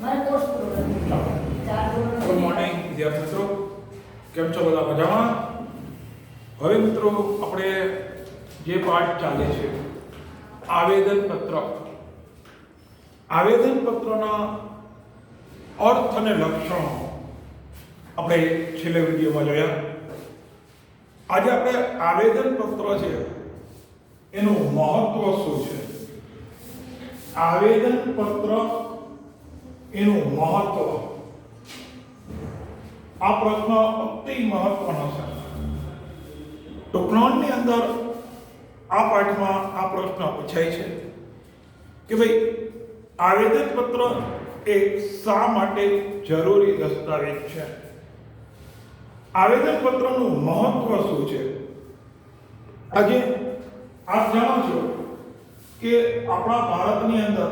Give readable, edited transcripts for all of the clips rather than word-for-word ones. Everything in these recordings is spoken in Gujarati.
ગુડ મોર્નિંગ વિદ્યાર્થી મિત્રો, કેમ છો બધા? મજામાં? હવે મિત્રો આપણે જે પાઠ ચાલે છે આવેદન પત્રના અર્થ અને લક્ષણો આપણે છેલ્લે વિડીયોમાં જોયા. આજે આપણે આવેદન પત્ર છે એનું મહત્વ શું છે, આવેદન પત્ર એનું મહત્વ, આ પ્રશ્ન અતિ મહત્વનો છે. ટૂંકનોંધની અંદર આ પાઠમાં આ પ્રશ્ન પૂછાય છે કે ભાઈ આવેદન પત્ર એ શા માટે જરૂરી દસ્તાવેજ છે, આવેદન પત્રનું મહત્વ શું છે. આજે આપ જાણો છો કે આપણા ભારતની અંદર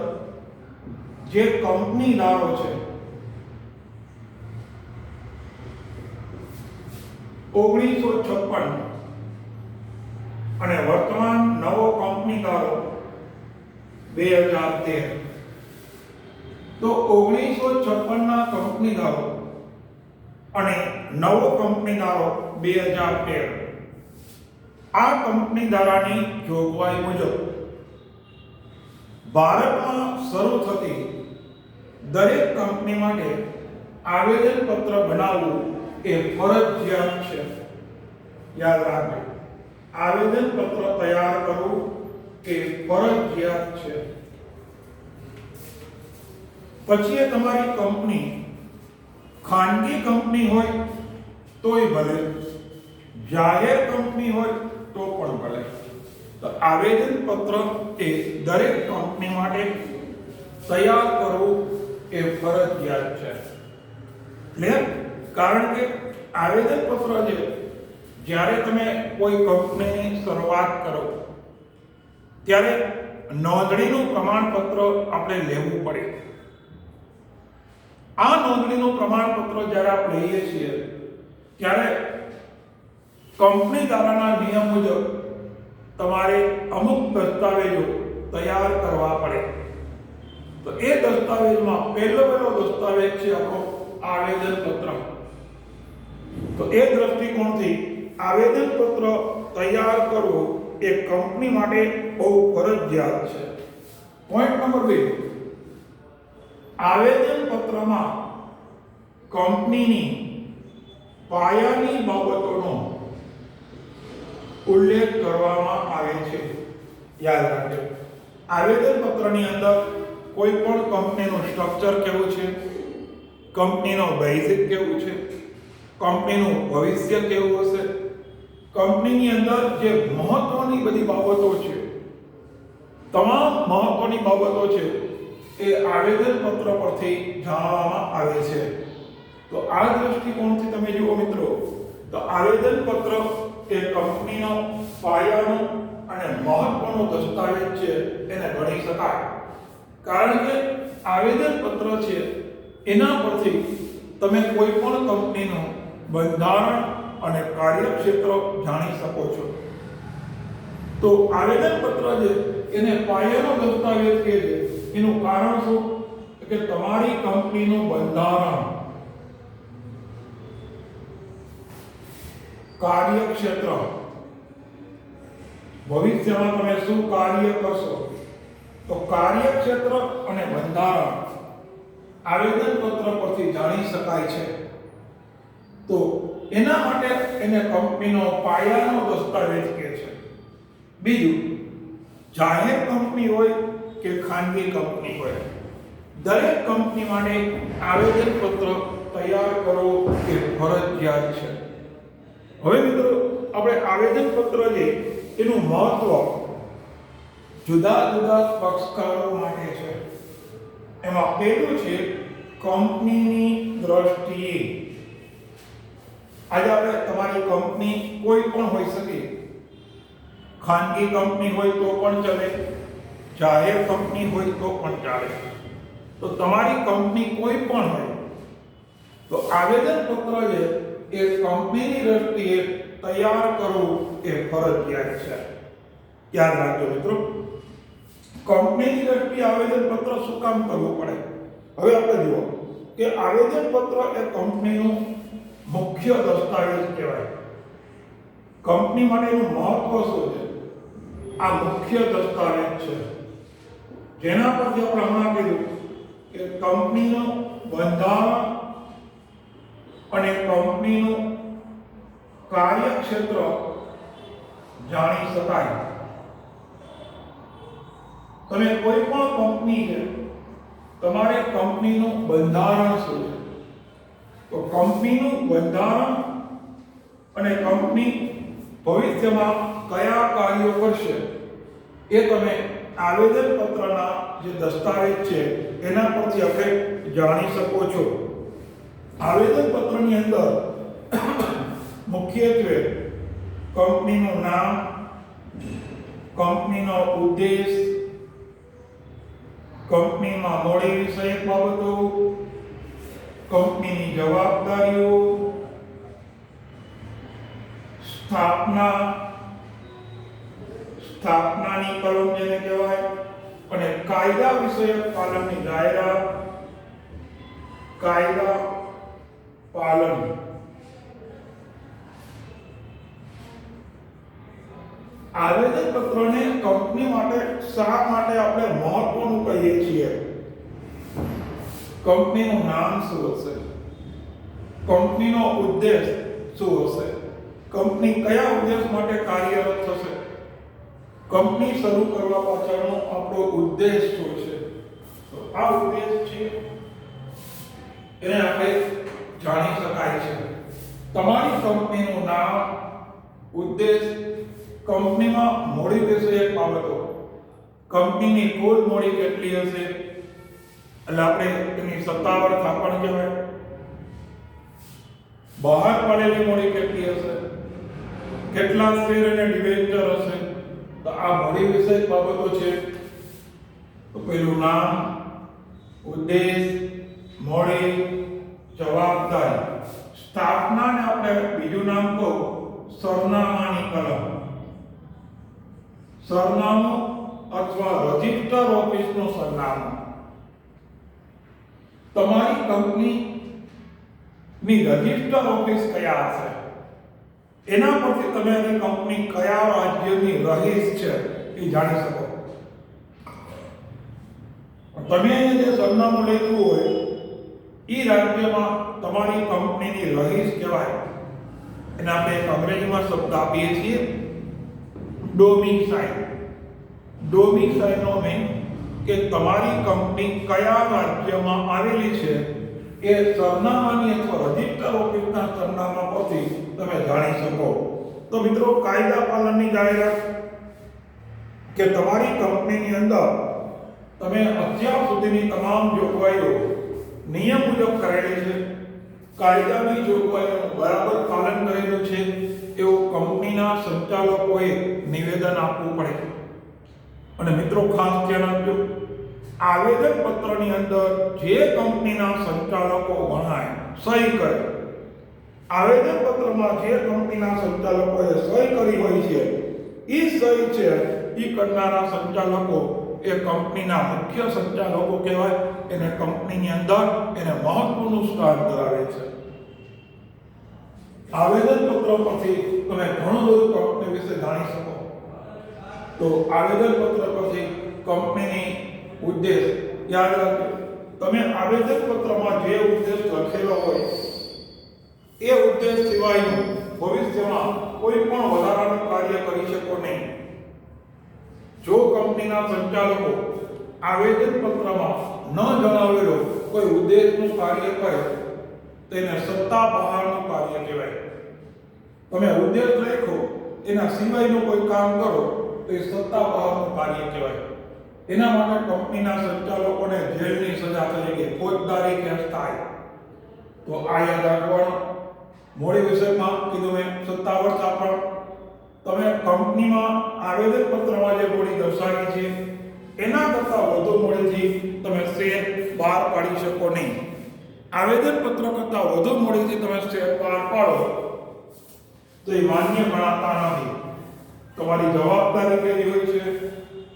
જે કંપનીદારો છે 1956 અને વર્તમાન નવો કંપનીદારો 2013, તો 1956 ના કંપનીદારો અને નવો કંપનીદારો 2013, આ કંપનીદારાની જોગવાઈ મુજબ ભારતમાં શરૂ થતી દરેક કંપની માટે આવેદન પત્ર બનાવવું એ ફરજિયાત છે. યાદ રાખજો, આવેદન પત્ર તૈયાર કરવું એ ફરજિયાત છે. પછી એ તમારી કંપની ખાનગી કંપની હોય તોય ભલે, જાહેર કંપની હોય તો પણ ભલે, તો આવેદન પત્ર એ દરેક કંપની માટે તૈયાર કરવું એ ફરજિયાત છે. ક્લિયર? કારણ કે આવેદન પત્ર છે, જ્યારે તમે કોઈ કંપનીની શરૂઆત કરો ત્યારે નોંધણીનું પ્રમાણપત્ર આપણે લેવું પડે. આ નોંધણીનું પ્રમાણપત્ર જ્યારે આપણે લઈએ છીએ ત્યારે કંપની ધારાના નિયમ મુજબ તમારે અમુક દસ્તાવેજો તૈયાર કરવા પડે. તો એ દસ્તાવેજમાં પહેલો દસ્તાવેજ છે આપણો આવેદન પત્ર. તો એ દ્રષ્ટિકોણથી આવેદન પત્ર તૈયાર કરવું એ કંપની માટે બહુ ફરજિયાત છે. પોઈન્ટ નંબર 2, આવેદન પત્રમાં કંપનીની પાયાની બાબતોનો ઉલ્લેખ કરવામાં આવે છે. યાદ રાખજો, આવેદન પત્રની અંદર કોઈ પણ કંપનીનું સ્ટ્રક્ચર કેવું છે, કંપનીનો બેઝિક કેવું છે, કંપનીનું ભવિષ્ય કેવું હશે, કંપનીની અંદર જે મહત્વની બધી બાબતો છે, તમામ મહત્વની બાબતો છે એ આવેદન પત્ર પરથી જાણવામાં આવે છે. તો આ દ્રષ્ટિકોણથી તમે જુઓ મિત્રો, તો આવેદન પત્ર એ કંપનીનો પાયાનો અને મહત્વનો દસ્તાવેજ છે એને ગણી શકાય. કારણ કે આવેદન પત્ર છે એના પરથી તમે કોઈ પણ કંપનીનું બંધારણ અને કાર્યક્ષેત્ર જાણી શકો છો. તો આવેદન પત્ર છે એને પાયાનો દસ્તાવેજ કહે છે. એનું કારણ શું કે તમારી કંપનીનું બંધારણ, કાર્યક્ષેત્ર, ભવિષ્યમાં તમે શું કાર્ય કરશો, તો કાર્યક્ષેત્ર અને બંધારણ આવેદન પત્ર પરથી જાણી શકાય છે. તો એના માટે એને કંપનીનો પાયાનો દસ્તાવેજ કહે છે. બીજું, જાહેર કંપની હોય કે ખાનગી કંપની હોય, દરેક કંપની માટે આવેદન પત્ર તૈયાર કરવું એ ફરજિયાત છે. હવે મિત્રો આપણે આવેદન પત્ર છે એનું મહત્વ જુદા જુદા પક્ષકારો માટે છે. એમાં પહેલું છે કંપનીની દ્રષ્ટિએ. આજે આપણે તમારી કંપની કોઈ પણ હોઈ શકે, ખાનગી કંપની હોય તો પણ ચાલે, જાહેર કંપની હોય તો પણ ચાલે. તો તમારી કંપની કોઈ પણ હોય તો આવેદન પત્ર છે એ કંપનીની દ્રષ્ટિએ તૈયાર કરવું એ ફરજિયાત છે. યાદ રાખજો મિત્રો, કંપનીની દ્રષ્ટિએ આવેદન પત્ર શું કામ કરવું પડે? હવે આપણે જુઓ કે આવેદનપત્ર એ કંપનીનું મુખ્ય દસ્તાવેજ કહેવાય. કંપની માટેનું મહત્વ શું છે? આ મુખ્ય દસ્તાવેજ છે, જેના પરથી આપણે હમણાં કીધું કે કંપનીનું બંધારણ અને કંપનીનું કાર્યક્ષેત્ર જાણી શકાય. તમે કોઈ પણ કંપની છે, તમારે કંપનીનું બંધારણ શું છે, તો કંપનીનું બંધારણ અને કંપની ભવિષ્યમાં કયા કાર્યો કરશે એ તમે આવેદનપત્રના જે દસ્તાવેજ છે એના પરથી આપણે જાણી શકો છો. આવેદનપત્રની અંદર મુખ્યત્વે કંપનીનું નામ, કંપનીનો ઉદ્દેશ, કંપનીમાં મૂડી વિષયક બાબતો, કંપનીની જવાબદારીઓ, સ્થાપનાની કલમ જેને કહેવાય, અને કાયદા વિષયક પાલનની જાહેરાત, કાયદા પાલન. આવેદનપત્રને કંપની માટે શા માટે આપણે મહત્વનું કહીએ છીએ? કંપનીનું નામ શું હશે? કંપનીનો ઉદ્દેશ શું હશે? કંપની કયા ઉદ્દેશ માટે કાર્યરત થશે? કંપની શરૂ કરવા પાછળનો આપણો ઉદ્દેશ શું છે? તો આ ઉદ્દેશ છે એને આપણે જાણી શકાય છે. તમારી કંપનીનું નામ, ઉદ્દેશ, કંપનીમાં મૂડી વિષયક બાબતો, કંપનીની કુલ મૂડી કેટલી હશે, એટલે આપણે એની સત્તાવાર થાપણ કહેવાય, બહાર પાડેલી મૂડી કેટલી હશે, કેટલા શેર અને ડિબેન્ચર હશે, તો આ મૂડી વિષયક બાબતો છે. તો પેલું નામ, ઉદ્દેશ, મૂડી, જવાબદારી, સ્થાપનાને આપણે બીજું નામ કહો સરનામાની કલમ. સરનામું અથવા રજિસ્ટર ઓફિસનું સરનામું. તમારી કંપનીની રજિસ્ટર ઓફિસ કયા હશે એના પરથી તમે એની કંપની કયા રાજ્યની રહીશ છે એ જાણી શકો. તમે જે સરનામું લખ્યું હોય એ રાજ્યમાં તમારી કંપનીની રહીશ કહેવાય. એને આપણે એક અંગ્રેજીમાં શબ્દ આપીએ છીએ ડોમિસાઇલ. ડોમિસાઇલનો મીન કે તમારી કંપની કયા રાજ્યમાં આવેલી છે એ સરનામાની અથવા રજિસ્ટર ઓફિસના સરનામા પરથી તમે જાણી શકો. તો મિત્રો, કાયદા પાલનની જાહેરાત કે તમારી કંપનીની અંદર તમે અત્યાર સુધીની તમામ જોગવાઈઓ નિયમ મુજબ કરેલી છે, કાયદાની જોગવાઈઓનું બરાબર પાલન કરેલું છે એવું કંપનીના સંચાલકોએ નિવેદન આપવું પડે. અને મિત્રો, ખાસ ધ્યાન આપજો, આવેદનપત્રની અંદર જે કંપનીના સંચાલકો ગણાય સહી કરે, આવેદનપત્રમાં જે કંપનીના સંચાલકોએ સહી કરી હોય છે એ સહી છે એ કરનારા સંચાલકો એ કંપનીના મુખ્ય સંચાલકો કહેવાય. એને કંપનીની અંદર એને મહત્વનું સ્થાન ધરાવે છે. આવેદનપત્ર પરથી તમે ઘણું બધું કંપની વિશે જાણી શકો. તો આવેદનપત્ર પરથી કંપનીની ઉદ્દેશ યાદ રાખજો. તમે આવેદનપત્રમાં જે ઉદ્દેશ લખેલો હોય એ ઉદ્દેશ સિવાયનું ભવિષ્યમાં કોઈ પણ વધારાનું કાર્ય કરી શકો નહીં. જો કંપનીના સંચાલકો આવેદનપત્રમાં ન જણાવેલો કોઈ ઉદ્દેશનું કાર્ય કરે તેને સત્તા બહારનું કાર્ય કહેવાય. તમે ઉદ્દેશ લખો એના સિવાયનું કોઈ કામ કરો તો એ સત્તા બહારનું કાર્ય કહેવાય. એના માટે કંપનીના સંચાલકોને જેલની સજા તરીકે ફોજદારી કેસ થાય. તો આ યાદ રાખવાનું. મૂડી વિષયમાં કીધું મેં સત્તાવાર થાપણ. તમે કંપનીમાં આવેદનપત્રમાં જે મૂડી દર્શાવી છે એના કરતાં વધુ મૂડીથી તમે શેર બહાર પાડી શકો નહીં. આવેદનપત્ર કરતાં વધુ મૂડીથી તમે શેર બહાર પાડો તો એ માન્ય ગણાતા નથી. તમારી જવાબદારી કેવી હોય છે?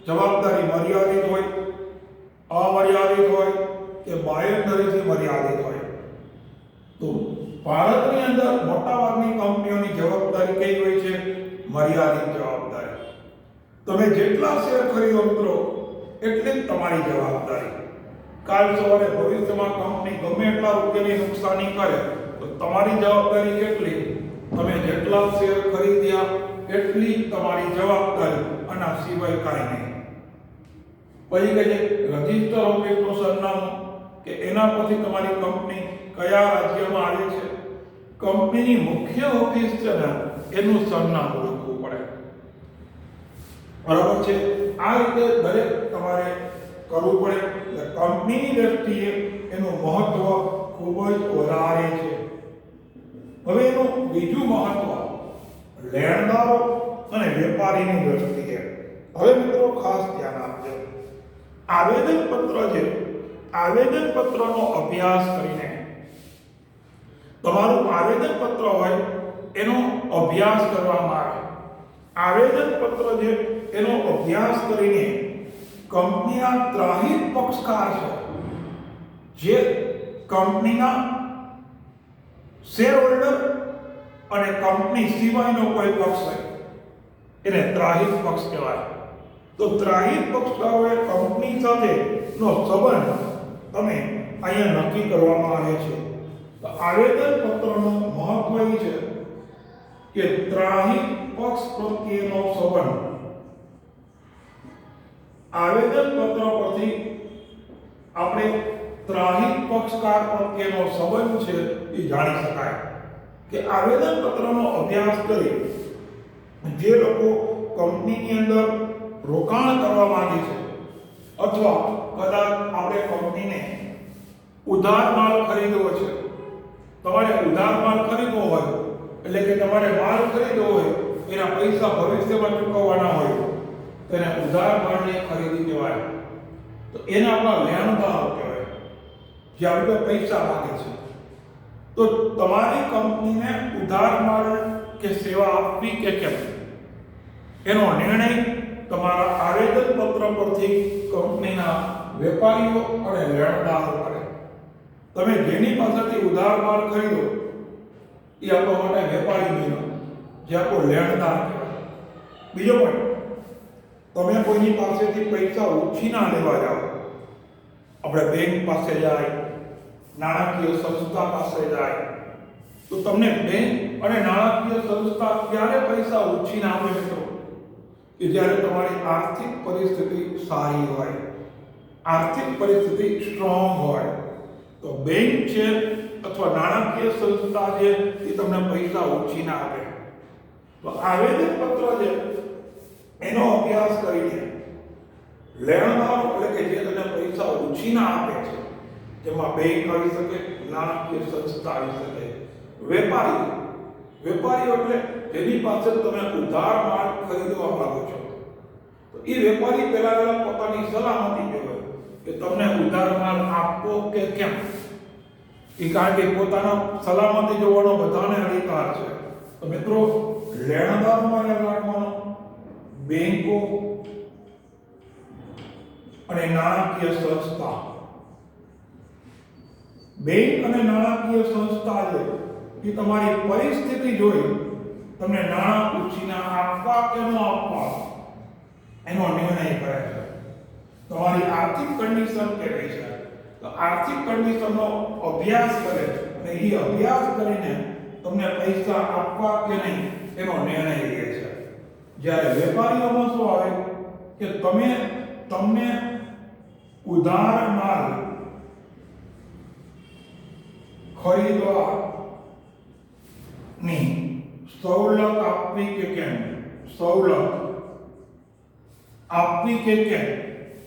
જવાબદારી મર્યાદિત હોય, અમર્યાદિત હોય, કે બાંયધરીથી મર્યાદિત હોય. તો ભારતની અંદર મોટાભાગની કંપનીઓની જવાબદારી કઈ હોય છે? મર્યાદિત જવાબદારી. તમે જેટલા શેર ખરીદો મિત્રો એટલી જ તમારી જવાબદારી. કાલ સવારે ભવિષ્યમાં કંપની ગમે એટલા રૂપિયાની નુકસાની કરે તો તમારી જવાબદારી કેટલી? તમે જેટલા શેર ખરીદ્યા એટલી જ તમારી જવાબદારી, આના સિવાય કાંઈ નહીં. પછી કે છે રજિસ્ટર ઓફિસનું સરનામું, કે એના પછી તમારી કંપની કયા રાજ્યમાં આવે છે, કંપનીની મુખ્ય ઓફિસ છે ને એનું સરનામું લખવું પડે. બરાબર છે? આ રીતે દરેક તમારે કરવું પડે. એટલે કંપનીની દ્રષ્ટિએ એનું મહત્વ ખૂબ જ વધારે છે. હવે એનું બીજું મહત્વ લેણદારો અને વેપારીની દ્રષ્ટિએ. હવે મિત્રો ખાસ ધ્યાન આપજો. આવેદનપત્ર છે, આવેદનપત્રનો અભ્યાસ કરીને તમારું આવેદનપત્ર હોય એનો અભ્યાસ કરવામાં આવે. આવેદનપત્ર છે એનો અભ્યાસ કરીને કંપનીના ત્રાહિત પક્ષકાર છે, જે કંપનીના શેર હોલ્ડર અને કંપની સિવાયનો કોઈ પક્ષ હોય એને ત્રાહિત પક્ષ કહેવાય. તો ત્રાહિત પક્ષકારોએ કંપની સાથેનો સંબંધ તમે અહીંયા નક્કી કરવામાં આવે છે. તો આવેદનપત્રનું મહત્વ એ છે કે ત્રાહિત પક્ષ પ્રત્યેનો સંબંધ. આવેદનપત્ર પરથી આપણે ત્રાહિત પક્ષકાર પ્રત્યેનો સંબંધ છે એ જાણી શકાય. કે આવેદનપત્રનો અભ્યાસ કરી જે લોકો કંપનીની અંદર રોકાણ કરવા માંગે છે, અથવા કદાચ આપણે કંપનીને ઉધાર માલ ખરીદવો છે, તમારે ઉધાર માલ ખરીદવો હોય એટલે કે તમારે માલ ખરીદવો હોય એના પૈસા ભવિષ્યમાં ચૂકવવાના હોય તો એને ઉધાર માલની ખરીદી કહેવાય. તો એના આપણા લેણદારો કહેવાય, જે આપણે પૈસા માંગે છે. તો તમારી કંપનીને ઉધાર માલ કે સેવા આપવી કે કેમ એનો નિર્ણય તમારા આવેદનપત્ર પરથી કંપનીના વેપારીઓ અને લેણદારો કરે. તમે જેની પાસેથી ઉધાર માલ ખરીદો એ આપણા માટે વેપારી બન્યો, જે આપણો લેણદાર કહેવાય. બીજો પોઈન્ટ, તમે કોઈની પાસેથી પૈસા ઉછીના લેવા જાઓ, આપણે બેંક પાસે જાય, નાણાકીય સંસ્થા પાસે જાય, તો તમને બેંક અને નાણાકીય સંસ્થા ક્યારે પૈસા ઉછીના આપે મિત્રો? કે જ્યારે તમારી આર્થિક પરિસ્થિતિ સારી હોય, આર્થિક પરિસ્થિતિ સ્ટ્રોંગ હોય, તો બેંક છે અથવા નાણાકીય સંસ્થા છે એ તમને પૈસા ઉછીના આપે. તો આવેદનપત્ર છે એનો અભ્યાસ કરીને લેણદારો એટલે કે જે તમને પૈસા ઉછીના આપે છે, જેમાં બેંક આવી શકે, નાણાકીય સંસ્થા આવી શકે, વેપારીઓ એટલે જેની પાસે તમે ઉધાર માલ ખરીદવા માંગો છો, તો એ વેપારી પહેલા પોતાની સલામતી જોવે કે તમને ઉધાર માલ આપવો કે કેમ. એ કારણ કે પોતાના સલામતી જોવાનો બધાને અધિકાર છે. તો મિત્રો લેણદારોમાં યાદ રાખવાનો બેંકો અને નાણાકીય સંસ્થા. બેંક અને નાણાકીય સંસ્થા છે એ તમારી પરિસ્થિતિ જોઈ તમને નાણાં ઉછીના આપવા કે ન આપવા એનો નિર્ણય કરે છે. તમારી આર્થિક કન્ડિશન કેવી છે, તો આર્થિક કન્ડિશનનો અભ્યાસ કરે અને એ અભ્યાસ કરીને તમને પૈસા આપવા કે નહીં એનો નિર્ણય લે છે. જ્યારે વેપારીઓમાં શું આવે કે તમને ઉધાર માલ ખરીદવા ની સવલત આપવી કે કેમ, સવલત આપવી કે કેમ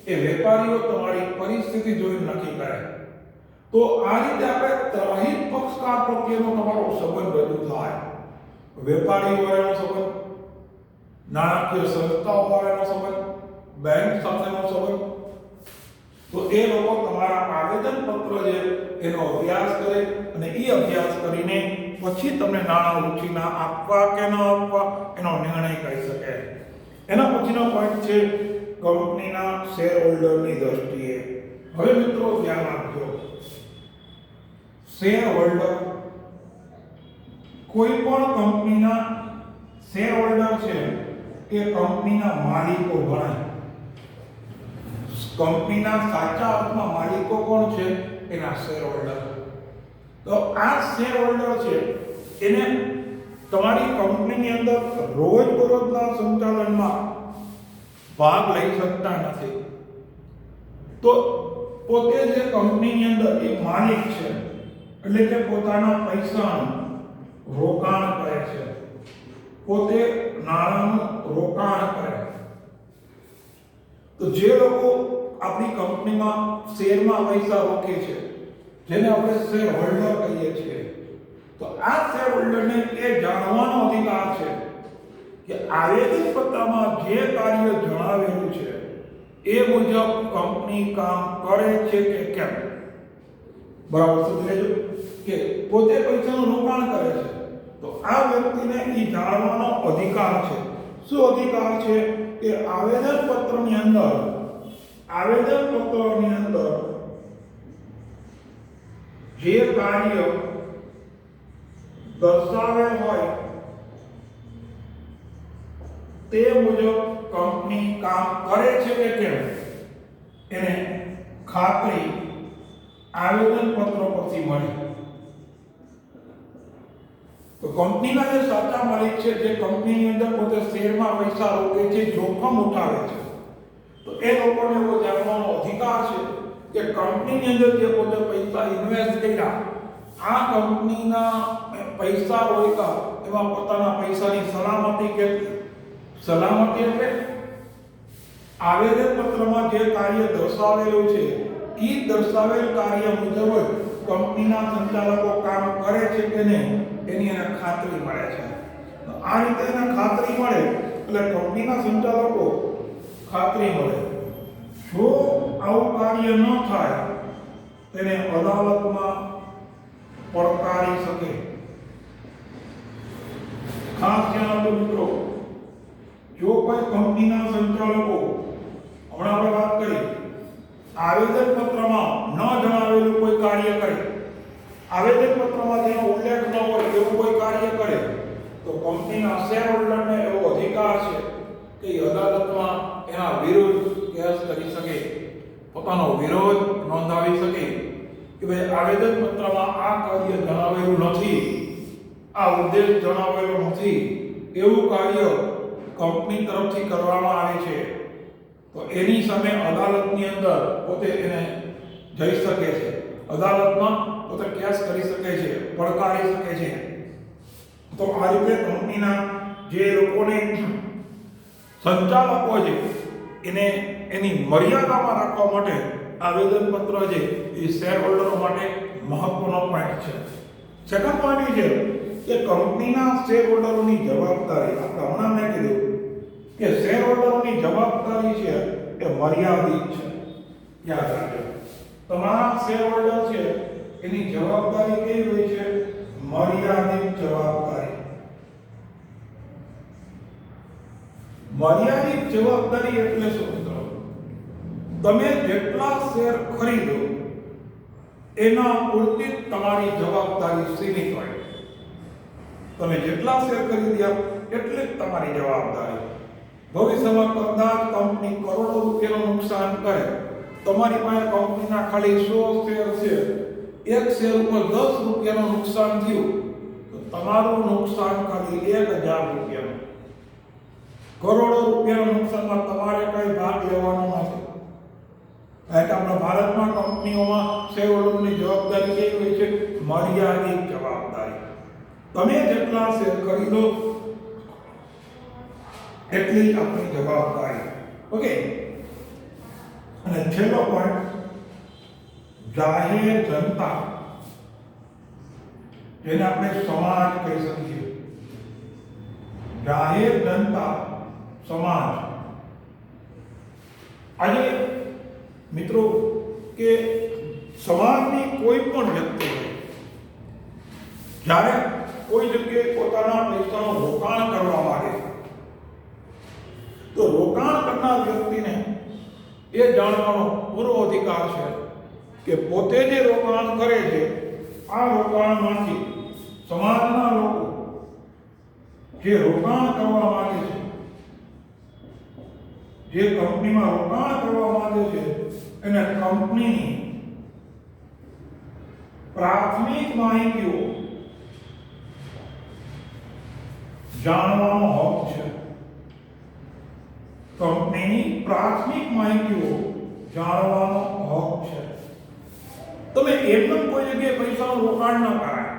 એ વેપારીઓ તમારી પરિસ્થિતિ જોઈ નક્કી કરે. તો આ રીતે આપણે ત્રાહિત પક્ષકાર પ્રત્યેનો તમારો સંબંધ રજૂ થાય. વેપારીઓ વાળાનો સંબંધ, નાણાકીય સંસ્થાઓ વાળાનો સંબંધ, બેંક સાથેનો સંબંધ. તો એ લોકો તમારા આવેદનપત્ર છે એનો અભ્યાસ કરે અને એ અભ્યાસ કરીને પછી તમને નાણાં ઉછીના આપવા કે ન આપવા એનો નિર્ણય કરી શકે. એના પછીનો પોઈન્ટ છે કંપનીના શેર હોલ્ડરની દ્રષ્ટિએ. હવે મિત્રો ધ્યાન આપજો, શેર હોલ્ડર કોઈ પણ કંપનીના શેર હોલ્ડર છે એ કંપનીના માલિકો ગણાય. કંપનીના સાચા અર્થમાં માલિકો કોણ છે? એના શેર હોલ્ડર. તો આ શેર હોલ્ડર છે એને તમારી કંપનીની અંદર રોજબરોજના સંચાલનમાં ભાગ લઈ શકતા નથી. તો પોતે જે કંપનીની અંદર એક માલિક છે એટલે કે પોતાના પૈસાનું રોકાણ કરે છે, પોતે નાણાંનું રોકાણ કરે. તો જે લોકો આપણી કંપનીમાં શેરમાં પૈસા રોકે છે જેને આપણે શેર હોલ્ડર કહીએ છીએ, તો આ શેર હોલ્ડરને એ જાણવાનો અધિકાર છે કે આવેદન પત્રમાં જે કાર્ય જણાવેલું છે એ મુજબ કંપની કામ કરે છે કે કેમ. બરાબર સમજી લેજો કે પોતે પૈસાનું રોકાણ કરે છે તો આ વ્યક્તિને એ જાણવાનો અધિકાર છે. શું અધિકાર છે? કે આવેદન પત્રની અંદર જે કાર્ય દર્શાવેલ હોય તે મુજબ કંપની કામ કરે છે કે કેમ એને ખાતરી આવેદન પત્ર પરથી મળે. તો કંપનીના જે સાચા માલિક છે, જે કંપનીની અંદર પોતે શેરમાં પૈસા રોકે છે, જોખમ ઉઠાવે છે, તો એ લોકોને એવો જાણવાનો અધિકાર છે કે કંપનીની અંદર જે પોતે પૈસા ઇન્વેસ્ટ કર્યા, આ કંપનીના પૈસા રોક્યા, એમાં પોતાના પૈસાની સલામતી કેટલી? સલામતી એટલે આવેદન પત્રમાં જે કાર્ય દર્શાવેલું છે એ દર્શાવેલ કાર્ય મુજબ જ કંપનીના સંચાલકો કામ કરે છે કે નહીં એની એને ખાતરી મળે છે. આ રીતે એને ખાતરી મળે એટલે કંપનીના સંચાલકો ખાતરી મળે. જો આવું કાર્ય ન થાય તેને અદાલતમાં પડકારી શકે. ખાસ ધ્યાન આપજો મિત્રો, જો કોઈ કંપનીના સંચાલકો, હમણાં આપણે વાત કરી, આવેદન પત્રમાં ન જણાવેલું કોઈ કાર્ય કરે, આવેદન પત્રમાં તેનો ઉલ્લેખ ન હોય એવું કોઈ કાર્ય કરે, તો કંપનીના શેર હોલ્ડરને એવો અધિકાર છે કે અદાલતમાં એના વિરુદ્ધ કેસ કરી શકે, પોતાનો વિરોધ નોંધાવી શકે કે ભાઈ આવેદન પત્રમાં આ કાર્ય જણાવેલું નથી, આ ઉદ્દેશ જણાવેલો નથી, એવું કાર્ય કંપની તરફથી કરવામાં આવે છે, તો એની સામે અદાલતની અંદર પોતે એને જઈ શકે છે, અદાલતમાં પોતે કેસ કરી શકે છે, પડકારી શકે છે. તો આ રીતે કંપનીના જે લોકોને સંચાલકો છે એને એની મર્યાદામાં રાખવા માટે આવેદન પત્ર છે એ શેર હોલ્ડરો માટે મહત્વનો પોઈન્ટ છે. સેકન્ડ પોઈન્ટ છે કે કંપનીના શેર હોલ્ડરોની જવાબદારી. આપણે હમણાં મેં કીધું કે શેર હોલ્ડરોની જવાબદારી છે એ મર્યાદિત છે. યાદ રાખજો, તમારા શેર હોલ્ડર છે એની જવાબદારી કેવી હોય છે? મર્યાદિત જવાબદારી. મર્યાદિત જવાબદારી એટલે શું મિત્રો? તમે જેટલા શેર ખરીદો એના પૂરતી તમારી જવાબદારી સીમિત હોય. તમે જેટલા શેર ખરીદ્યા એટલે જ તમારી જવાબદારી. ભવિષ્યમાં કદાચ કંપની કરોડો રૂપિયાનું નુકસાન કરે, તમારી પાસે કંપનીના ખાલી 100 શેર છે, એક શેર ઉપર 10 રૂપિયાનું નુકસાન થયું તો તમારું નુકસાન ખાલી 1000 રૂપિયાનું. કરોડો રૂપિયાના નુકસાનમાં તમારે કઈ ભાગ લેવાનો નથી. એટલે આપણા ભારતમાં કંપનીઓમાં શેર હોલ્ડરની જવાબદારી કેવી હોય છે? મર્યાદિત જવાબદારી. તમે જેટલા શેર ખરીદો એટલી આપણી જવાબદારી. ઓકે. અને છેલ્લો પોઈન્ટ, જાહેર જનતા, જેને આપણે સમાજ કહી શકીએ. જાહેર જનતા, સમાજ. આજે મિત્રો કે સમાજની કોઈ પણ વ્યક્તિ જ્યારે કોઈ જગ્યાએ પોતાના પૈસાનું રોકાણ કરવા માંગે તો રોકાણ કરનાર વ્યક્તિને એ જાણવાનો પૂરો અધિકાર છે કે પોતે જે રોકાણ કરે છે આ રોકાણમાંથી સમાજના લોકો જે રોકાણ કરવા માંગે છે, જે કંપનીમાં રોકાણ કરવા માંગે છે, એને કંપનીની પ્રાથમિક માહિતીઓ જાણવાનો હક છે. કંપનીની પ્રાથમિક માહિતીઓ જાણવાનો હક છે. તમે એમનેમ કોઈ જગ્યાએ પૈસાનું રોકાણ ન કરાય,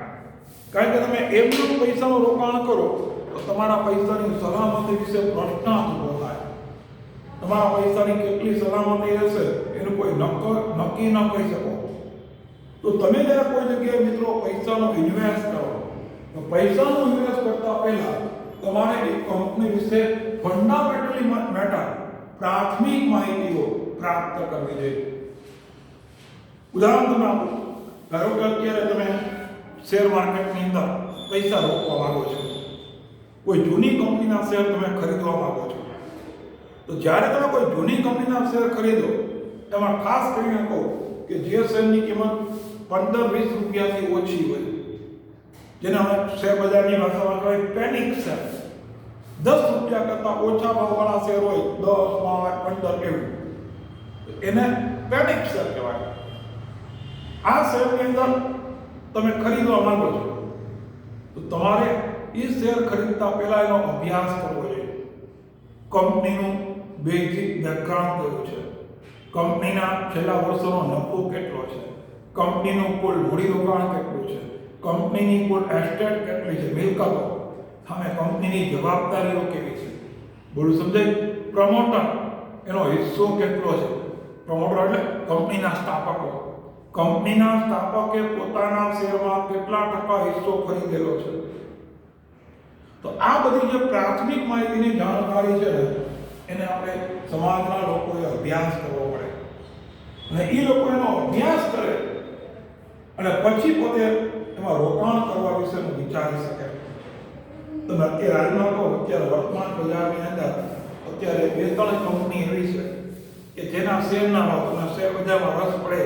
કારણ કે તમે એમનેમ પૈસાનું રોકાણ કરો તો તમારા પૈસાની સલામતી વિશે પ્રશ્નાર્થ ઊભો થાય. તમારા પૈસાની કેટલી સલામતી રહેશે એનું કોઈ નક્કી ન કહી શકો. તો તમે જ્યારે કોઈ જગ્યાએ મિત્રો પૈસાનો ઇન્વેસ્ટ કરો તો પૈસાનો ઇન્વેસ્ટ કરતા પહેલા તમારે એ કંપની વિશે ફંડામેન્ટલી મેટર પ્રાથમિક માહિતીઓ પ્રાપ્ત કરવી જોઈએ. ઉદાહરણ તમે આપો, ધારો કે અત્યારે તમે શેર માર્કેટની અંદર પૈસા રોકવા માંગો છો, કોઈ જૂની કંપનીના શેર તમે ખરીદવા માંગો છો, તો જ્યારે તમે કોઈ જૂની કંપનીના શેર ખરીદો એમાં ખાસ કરીને કહો કે જે શેરની કિંમત 15-20 રૂપિયાથી ઓછી હોય, જેને અમે શેર બજારની ભાષામાં કહેવાય પેનિક શેર, 10 રૂપિયા કરતાં ઓછા ભાવવાળા શેર હોય 10, 12, 15 એવું, એને પેનિક શેર કહેવાય. આ શેરની અંદર તમે ખરીદવા માંગો છો તો તમારે એ શેર ખરીદતા પહેલા એનો અભ્યાસ કરવો જોઈએ. કંપનીનું બેઝિક બેકગ્રાઉન્ડ કેવું છે, કંપનીના છેલ્લા વર્ષોનો નફો કેટલો છે, કંપનીનું કુલ મૂડીરોકાણ કેટલું છે, કંપનીની કુલ એસ્ટેટ કેટલી છે, મિલકતો, સામે કંપનીની જવાબદારીઓ કેવી છે. બોલું સમજાય? પ્રમોટર એનો હિસ્સો કેટલો છે. પ્રમોટર એટલે કંપનીના સ્થાપકો. કંપનીના સ્થાપકે પોતાના શેરમાં કેટલા ટકા હિસ્સો ખરીદેલો છે. તો આ બધી જે પ્રાથમિક માહિતીની જાણકારી છે ને એને આપણે સમાજના લોકોએ અભ્યાસ કરવો પડે, અને એ લોકો એનો અભ્યાસ કરે અને પછી પોતે એમાં રોકાણ કરવા વિશેનું વિચારી શકે. તમે અત્યારે હાલમાં કહો, અત્યારે વર્તમાન બજારની અંદર અત્યારે 2-3 કંપની એવી છે કે જેના શેરના ભાવ તમને શેર બજારમાં રસ પડે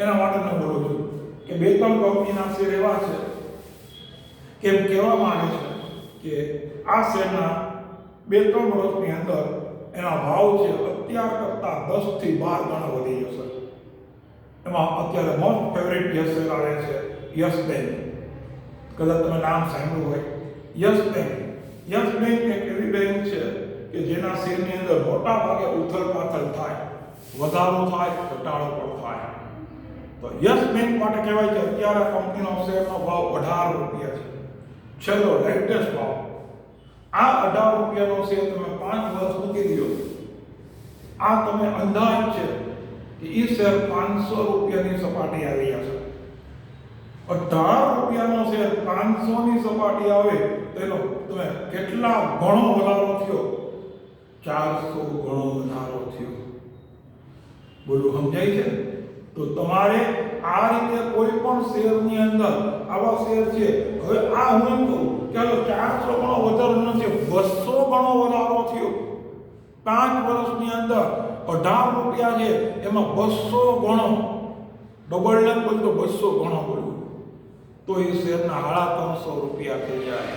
એના માટે હું બોલું છું કે 2-3 કંપનીના શેર એવા છે કે એમ કહેવામાં આવે છે કે આ શેરના 2-3 વર્ષની અંદર એના ભાવ છે અત્યાર કરતાં 10 થી 12 ગણા વધી જશે. એમાં અત્યારે મોસ્ટ ફેવરિટ જે શેર આવે છે યસ બેંક, કદાચ તમે નામ સાંભળ્યું હોય. યસ બેંક એક એવી બેંક છે કે જેના શેરની અંદર મોટા ભાગે ઉથલ-પાથલ થાય, વધારો થાય, ઘટાડો પણ થાય. તો યસ બેંક માટે કહેવાય છે અત્યારે કંપનીનો શેરનો ભાવ 18 રૂપિયા છે, છેલ્લો લેટેસ્ટ ભાવ. આ 18 રૂપિયાનો શેર તમે 5 વર્ષ મૂકી દો, આ તમે અંદાજ છે કે એ શેર 500 રૂપિયાની સપાટી આવી જશે. 18 રૂપિયાનો શેર 500ની સપાટી આવે તો એનો તમે કેટલા ગણો વધારો થયો? 400 ગણો વધારો થયો. બોલું સમજાય છે? તો તમારે આ રીતે કોઈ પણ શેરની અંદર આવા શેર છે, હવે આ હું એમ કહું કે 400 ગણો વધારો નથી, 200 ગણો વધારો થયો. 5 વર્ષની અંદર 18 રૂપિયા છે એમાં 200 ગણો, ડબલ ન બોલ તો 200 ગણો બોલું તો એ શેરના 350 રૂપિયા થઈ જાય.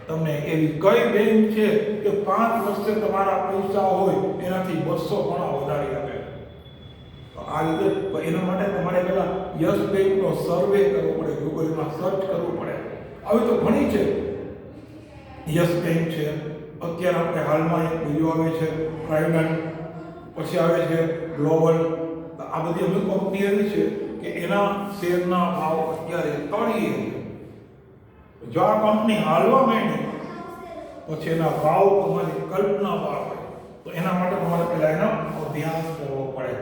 તમને એવી કઈ બેંક છે કે 5 વર્ષે તમારા પૈસા હોય એનાથી 200 ગણા વધારી આપે? આ રીતે એના માટે તમારે પહેલા યસ બેંકનો સર્વે કરવો પડે, ગૂગલમાં સર્ચ કરવું પડે. આવી તો ઘણી છે. યસ બેંક છે, અત્યારે આપણે હાલમાં એક બીજો આવે છે પ્રાઇવેટ, પછી આવે છે ગ્લોબલ. આ બધી અમુક કંપની એવી છે કે એના શેરના ભાવ અત્યારે તળીએ છે. જો આ કંપની હાલવા માંડી પછી એના ભાવ તમારી કલ્પના બહાર હોય, તો એના માટે તમારે પહેલા એનો અભ્યાસ કરવો પડે.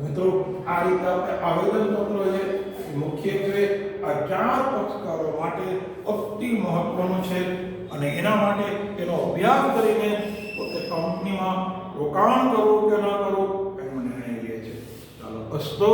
મિત્રો આ રીતે આપણે આવેદનપત્ર છે મુખ્યત્વે આ 4 પક્ષકારો માટે અતિ મહત્વનું છે, અને એના માટે એનો અભ્યાસ કરીને પોતે કંપનીમાં રોકાણ કરવું કે ન કરવું એનો નિર્ણય લે છે. ચાલો અસ્તો.